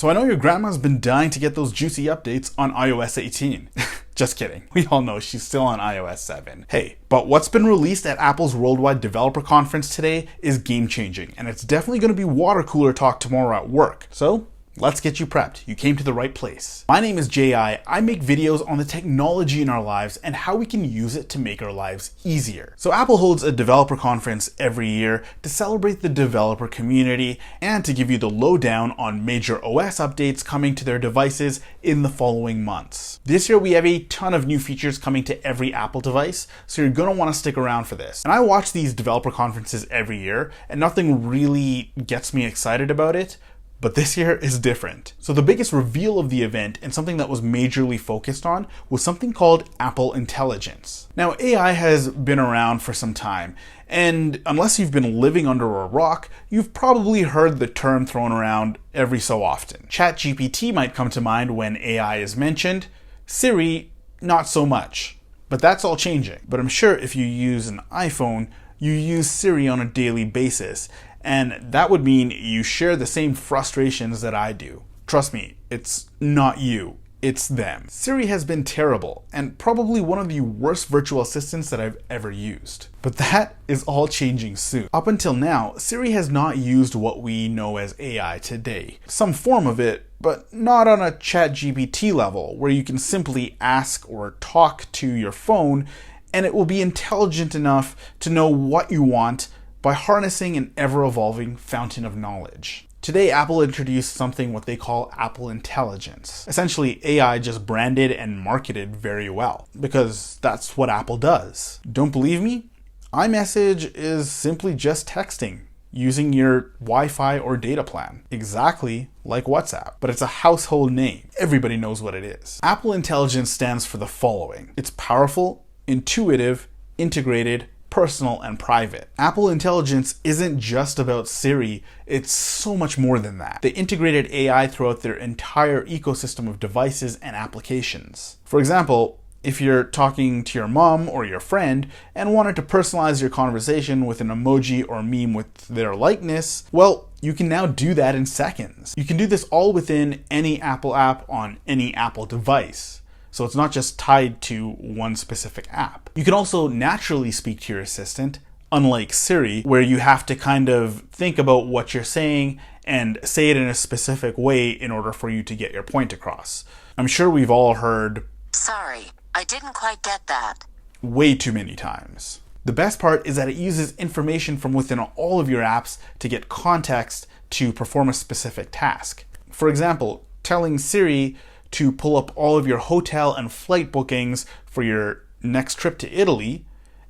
So I know your grandma's been dying to get those juicy updates on iOS 18. Just kidding. We all know she's still on iOS 7. Hey, but what's been released at Apple's Worldwide Developer Conference today is game-changing, and it's definitely going to be water cooler talk tomorrow at work. So let's get you prepped. You came to the right place. My name is J.I. I make videos on the technology in our lives and how we can use it to make our lives easier. So Apple holds a developer conference every year to celebrate the developer community and to give you the lowdown on major OS updates coming to their devices in the following months. This year we have a ton of new features coming to every Apple device, so you're going to want to stick around for this. And I watch these developer conferences every year and nothing really gets me excited about it. But this year is different. So the biggest reveal of the event, and something that was majorly focused on, was something called Apple Intelligence. Now, AI has been around for some time, and unless you've been living under a rock, you've probably heard the term thrown around every so often. ChatGPT might come to mind when AI is mentioned. Siri, not so much. But that's all changing. But I'm sure if you use an iPhone, you use Siri on a daily basis. And that would mean you share the same frustrations that I do. Trust me, it's not you, it's them. Siri has been terrible, and probably one of the worst virtual assistants that I've ever used. But that is all changing soon. Up until now, Siri has not used what we know as AI today. Some form of it, but not on a ChatGPT level, where you can simply ask or talk to your phone, and it will be intelligent enough to know what you want by harnessing an ever-evolving fountain of knowledge. Today, Apple introduced something what they call Apple Intelligence. Essentially, AI just branded and marketed very well, because that's what Apple does. Don't believe me? iMessage is simply just texting using your Wi-Fi or data plan, exactly like WhatsApp, but it's a household name. Everybody knows what it is. Apple Intelligence stands for the following. It's powerful, intuitive, integrated, personal, and private. Apple Intelligence isn't just about Siri, it's so much more than that. They integrated AI throughout their entire ecosystem of devices and applications. For example, if you're talking to your mom or your friend and wanted to personalize your conversation with an emoji or meme with their likeness, well, you can now do that in seconds. You can do this all within any Apple app on any Apple device. So it's not just tied to one specific app. You can also naturally speak to your assistant, unlike Siri, where you have to kind of think about what you're saying and say it in a specific way in order for you to get your point across. I'm sure we've all heard, "Sorry, I didn't quite get that," way too many times. The best part is that it uses information from within all of your apps to get context to perform a specific task. For example, telling Siri to pull up all of your hotel and flight bookings for your next trip to Italy,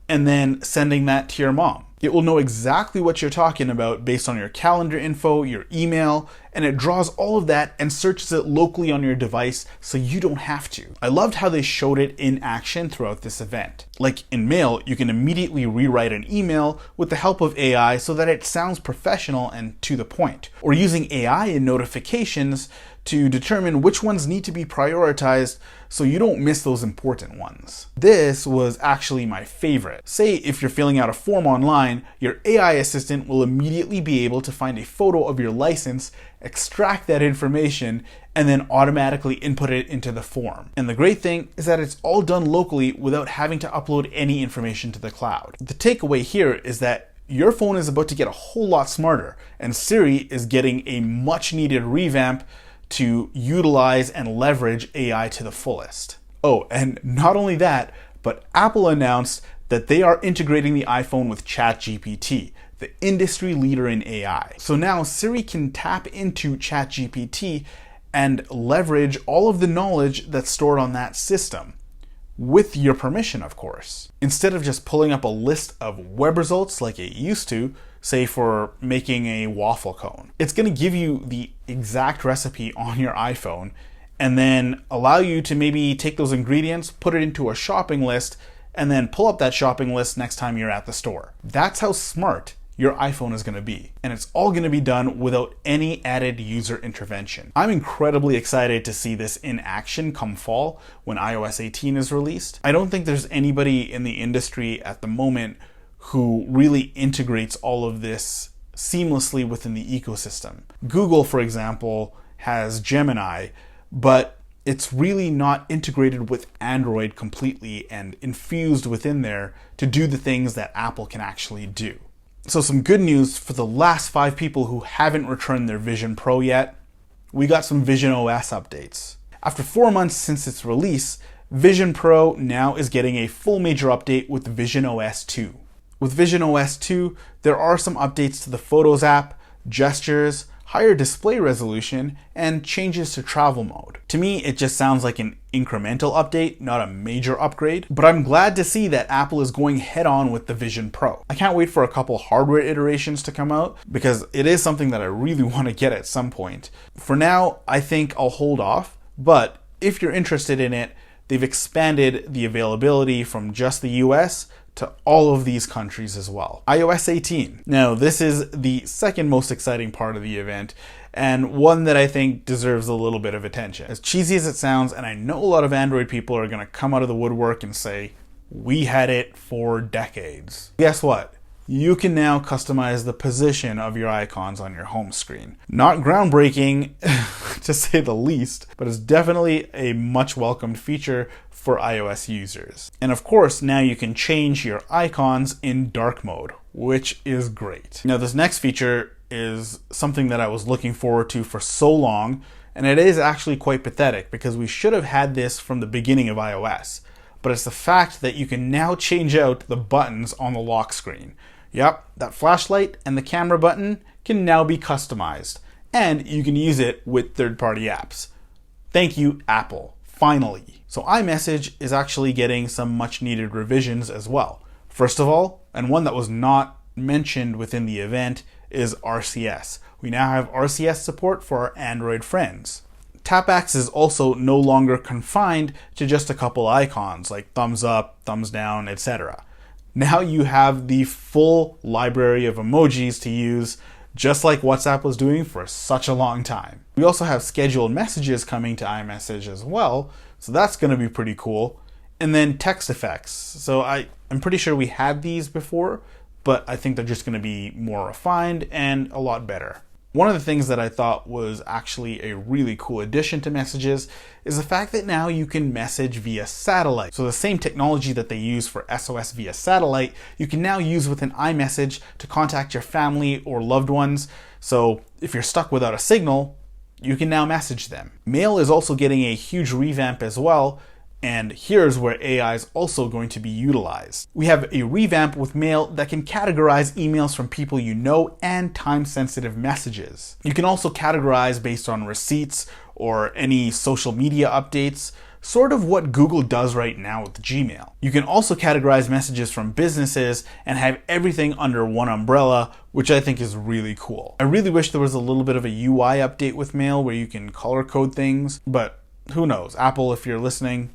and then sending that to your mom. It will know exactly what you're talking about based on your calendar info, your email, and it draws all of that and searches it locally on your device so you don't have to. I loved how they showed it in action throughout this event. Like in Mail, you can immediately rewrite an email with the help of AI so that it sounds professional and to the point. Or using AI in notifications to determine which ones need to be prioritized so you don't miss those important ones. This was actually my favorite. Say if you're filling out a form online, your AI assistant will immediately be able to find a photo of your license, extract that information, and then automatically input it into the form. And the great thing is that it's all done locally without having to upload any information to the cloud. The takeaway here is that your phone is about to get a whole lot smarter, and Siri is getting a much needed revamp to utilize and leverage AI to the fullest. Oh, and not only that, but Apple announced that they are integrating the iPhone with ChatGPT, the industry leader in AI. So now Siri can tap into ChatGPT and leverage all of the knowledge that's stored on that system, with your permission, of course. Instead of just pulling up a list of web results like it used to, say for making a waffle cone, it's going to give you the exact recipe on your iPhone and then allow you to maybe take those ingredients, put it into a shopping list, and then pull up that shopping list next time you're at the store. That's how smart your iPhone is going to be. And it's all going to be done without any added user intervention. I'm incredibly excited to see this in action come fall when iOS 18 is released. I don't think there's anybody in the industry at the moment who really integrates all of this seamlessly within the ecosystem. Google, for example, has Gemini, but it's really not integrated with Android completely and infused within there to do the things that Apple can actually do. So some good news for the last 5 people who haven't returned their Vision Pro yet. We got some Vision OS updates. After 4 months since its release, Vision Pro now is getting a full major update with Vision OS 2. With Vision OS 2, there are some updates to the Photos app, gestures, higher display resolution, and changes to travel mode. To me, it just sounds like an incremental update, not a major upgrade, but I'm glad to see that Apple is going head on with the Vision Pro. I can't wait for a couple hardware iterations to come out because it is something that I really want to get at some point. For now, I think I'll hold off, but if you're interested in it, they've expanded the availability from just the US to all of these countries as well. iOS 18. Now, this is the second most exciting part of the event, and one that I think deserves a little bit of attention. As cheesy as it sounds, and I know a lot of Android people are going to come out of the woodwork and say, we had it for decades. Guess what? You can now customize the position of your icons on your home screen. Not groundbreaking, to say the least, but it's definitely a much welcomed feature for iOS users. And of course, now you can change your icons in dark mode, which is great. Now, this next feature is something that I was looking forward to for so long, and it is actually quite pathetic because we should have had this from the beginning of iOS. But it's the fact that you can now change out the buttons on the lock screen. Yep, that flashlight and the camera button can now be customized, and you can use it with third-party apps. Thank you, Apple, finally. So iMessage is actually getting some much-needed revisions as well. First of all, and one that was not mentioned within the event, is RCS. We now have RCS support for our Android friends. TapX is also no longer confined to just a couple icons like thumbs up, thumbs down, etc. Now you have the full library of emojis to use, just like WhatsApp was doing for such a long time. We also have scheduled messages coming to iMessage as well, so that's going to be pretty cool. And then text effects. So I'm pretty sure we had these before, but I think they're just going to be more refined and a lot better. One of the things that I thought was actually a really cool addition to messages is the fact that now you can message via satellite. So the same technology that they use for SOS via satellite, you can now use within iMessage to contact your family or loved ones. So if you're stuck without a signal, you can now message them. Mail is also getting a huge revamp as well, and here's where AI is also going to be utilized. We have a revamp with Mail that can categorize emails from people you know and time-sensitive messages. You can also categorize based on receipts or any social media updates, sort of what Google does right now with Gmail. You can also categorize messages from businesses and have everything under one umbrella, which I think is really cool. I really wish there was a little bit of a UI update with Mail where you can color code things, but who knows? Apple, if you're listening,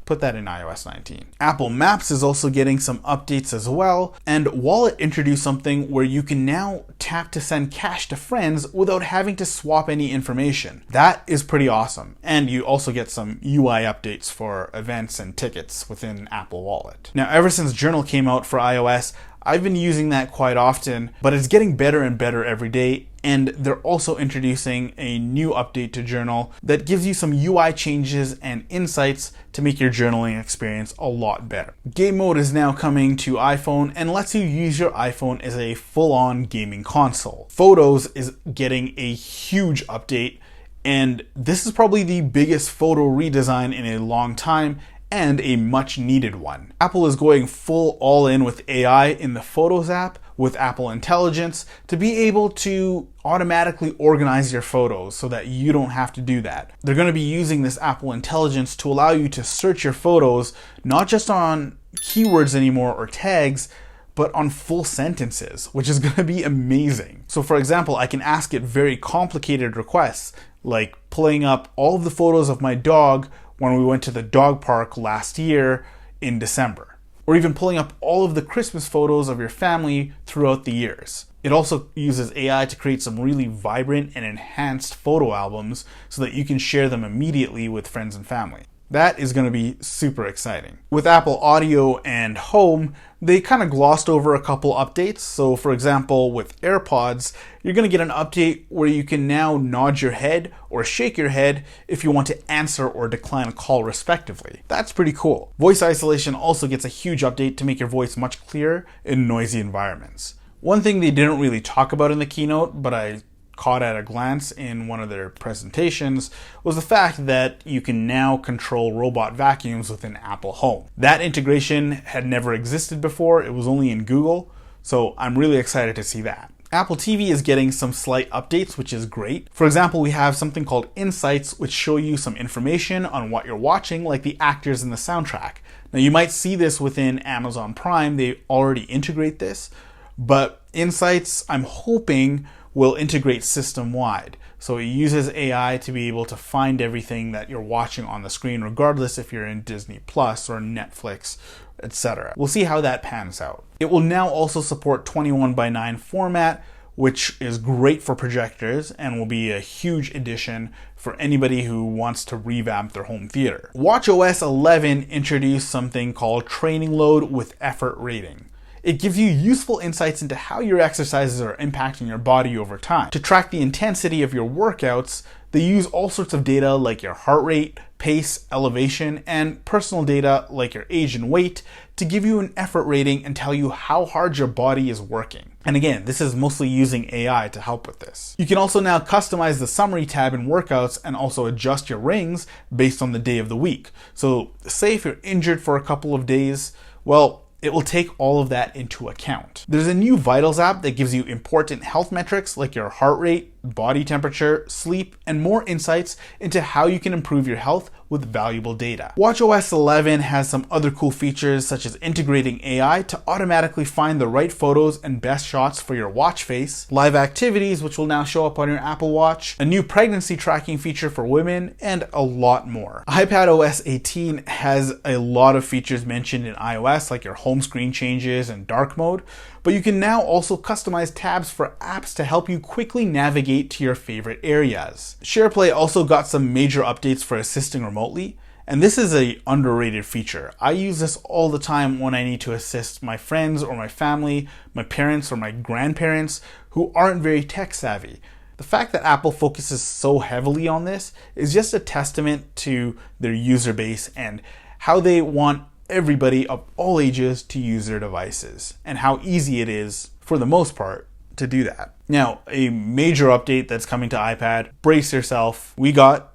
put that in iOS 19. Apple Maps is also getting some updates as well, and Wallet introduced something where you can now tap to send cash to friends without having to swap any information. That is pretty awesome, and you also get some UI updates for events and tickets within Apple Wallet. Now, ever since Journal came out for iOS, I've been using that quite often, but it's getting better and better every day, and they're also introducing a new update to Journal that gives you some UI changes and insights to make your journaling experience a lot better. Game mode is now coming to iPhone and lets you use your iPhone as a full-on gaming console. Photos is getting a huge update, and this is probably the biggest photo redesign in a long time, and a much needed one. Apple is going full all in with AI in the Photos app with Apple Intelligence to be able to automatically organize your photos so that you don't have to do that. They're going to be using this Apple Intelligence to allow you to search your photos not just on keywords anymore or tags, but on full sentences, which is going to be amazing. So for example, I can ask it very complicated requests like pulling up all of the photos of my dog when we went to the dog park last year in December, or even pulling up all of the Christmas photos of your family throughout the years. It also uses AI to create some really vibrant and enhanced photo albums so that you can share them immediately with friends and family. That is going to be super exciting. With Apple Audio and Home, they kind of glossed over a couple updates. So for example, with AirPods, you're going to get an update where you can now nod your head or shake your head if you want to answer or decline a call respectively. That's pretty cool. Voice isolation also gets a huge update to make your voice much clearer in noisy environments. One thing they didn't really talk about in the keynote, but I caught at a glance in one of their presentations, was the fact that you can now control robot vacuums within Apple Home. That integration had never existed before, it was only in Google, so I'm really excited to see that. Apple TV is getting some slight updates, which is great. For example, we have something called Insights, which show you some information on what you're watching, like the actors in the soundtrack. Now you might see this within Amazon Prime, they already integrate this, but Insights, I'm hoping, will integrate system-wide. So it uses AI to be able to find everything that you're watching on the screen, regardless if you're in Disney Plus or Netflix, etc. We'll see how that pans out. It will now also support 21:9 format, which is great for projectors and will be a huge addition for anybody who wants to revamp their home theater. WatchOS 11 introduced something called Training Load with Effort Rating. It gives you useful insights into how your exercises are impacting your body over time. To track the intensity of your workouts, they use all sorts of data like your heart rate, pace, elevation, and personal data like your age and weight to give you an effort rating and tell you how hard your body is working. And again, this is mostly using AI to help with this. You can also now customize the summary tab in workouts and also adjust your rings based on the day of the week. So say if you're injured for a couple of days, well, it will take all of that into account. There's a new Vitals app that gives you important health metrics like your heart rate, body temperature, sleep, and more insights into how you can improve your health with valuable data. WatchOS 11 has some other cool features such as integrating AI to automatically find the right photos and best shots for your watch face, live activities which will now show up on your Apple Watch, a new pregnancy tracking feature for women, and a lot more. iPadOS 18 has a lot of features mentioned in iOS like your home screen changes and dark mode, but you can now also customize tabs for apps to help you quickly navigate to your favorite areas. SharePlay also got some major updates for assisting remotely, and this is an underrated feature. I use this all the time when I need to assist my friends or my family, my parents or my grandparents who aren't very tech savvy. The fact that Apple focuses so heavily on this is just a testament to their user base and how they want everybody of all ages to use their devices and how easy it is, for the most part, to do that. Now, a major update that's coming to iPad, brace yourself, we got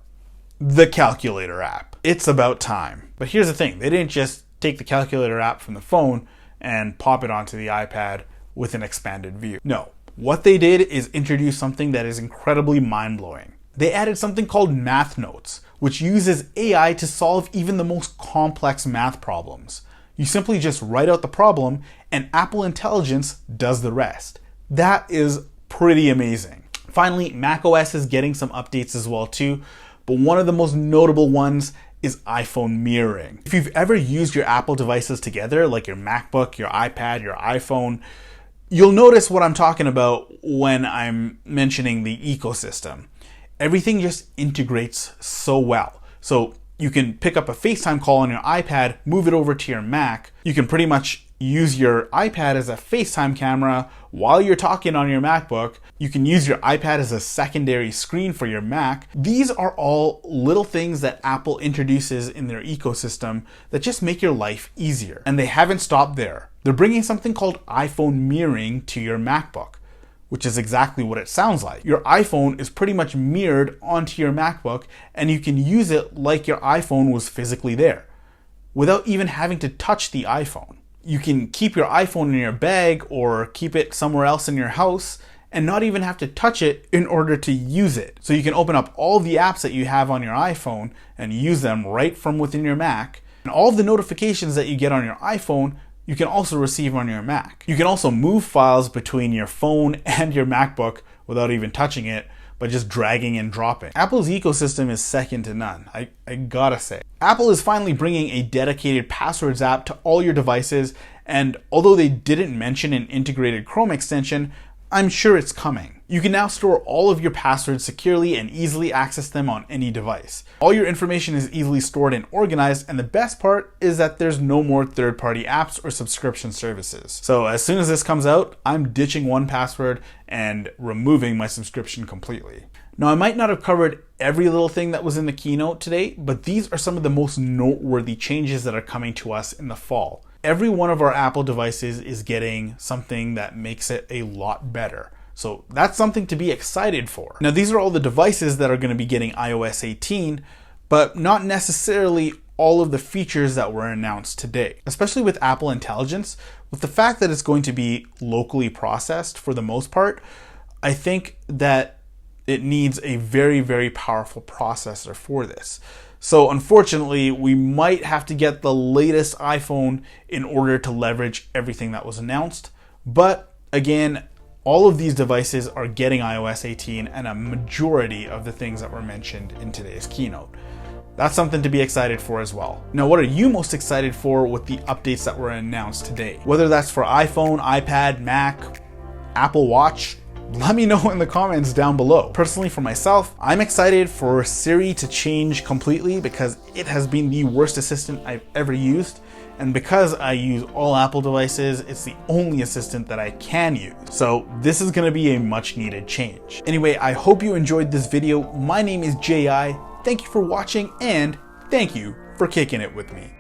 the Calculator app. It's about time. But here's the thing, they didn't just take the Calculator app from the phone and pop it onto the iPad with an expanded view. No, what they did is introduce something that is incredibly mind-blowing. They added something called Math Notes, which uses AI to solve even the most complex math problems. You simply just write out the problem and Apple Intelligence does the rest. That is pretty amazing. Finally, macOS is getting some updates as well too, but one of the most notable ones is iPhone mirroring. If you've ever used your Apple devices together, like your MacBook, your iPad, your iPhone, you'll notice what I'm talking about when I'm mentioning the ecosystem. Everything just integrates so well. So you can pick up a FaceTime call on your iPad, move it over to your Mac. You can pretty much use your iPad as a FaceTime camera while you're talking on your MacBook. You can use your iPad as a secondary screen for your Mac. These are all little things that Apple introduces in their ecosystem that just make your life easier. And they haven't stopped there. They're bringing something called iPhone mirroring to your MacBook, which is exactly what it sounds like. Your iPhone is pretty much mirrored onto your MacBook, and you can use it like your iPhone was physically there, without even having to touch the iPhone. You can keep your iPhone in your bag or keep it somewhere else in your house and not even have to touch it in order to use it. So you can open up all the apps that you have on your iPhone and use them right from within your Mac. And all the notifications that you get on your iPhone, you can also receive on your Mac. You can also move files between your phone and your MacBook without even touching it, but just dragging and dropping. Apple's ecosystem is second to none, I gotta say. Apple is finally bringing a dedicated passwords app to all your devices, and although they didn't mention an integrated Chrome extension, I'm sure it's coming. You can now store all of your passwords securely and easily access them on any device. All your information is easily stored and organized, and the best part is that there's no more third-party apps or subscription services. So as soon as this comes out, I'm ditching 1Password and removing my subscription completely. Now, I might not have covered every little thing that was in the keynote today, but these are some of the most noteworthy changes that are coming to us in the fall. Every one of our Apple devices is getting something that makes it a lot better. So that's something to be excited for. Now, these are all the devices that are going to be getting iOS 18, but not necessarily all of the features that were announced today. Especially with Apple Intelligence, with the fact that it's going to be locally processed for the most part, I think that it needs a very, very powerful processor for this. So unfortunately, we might have to get the latest iPhone in order to leverage everything that was announced. But again, all of these devices are getting iOS 18 and a majority of the things that were mentioned in today's keynote. That's something to be excited for as well. Now, what are you most excited for with the updates that were announced today? Whether that's for iPhone, iPad, Mac, Apple Watch, let me know in the comments down below. Personally, for myself, I'm excited for Siri to change completely because it has been the worst assistant I've ever used. And because I use all Apple devices, it's the only assistant that I can use. So this is gonna be a much needed change. Anyway, I hope you enjoyed this video. My name is J.I. Thank you for watching, and thank you for kicking it with me.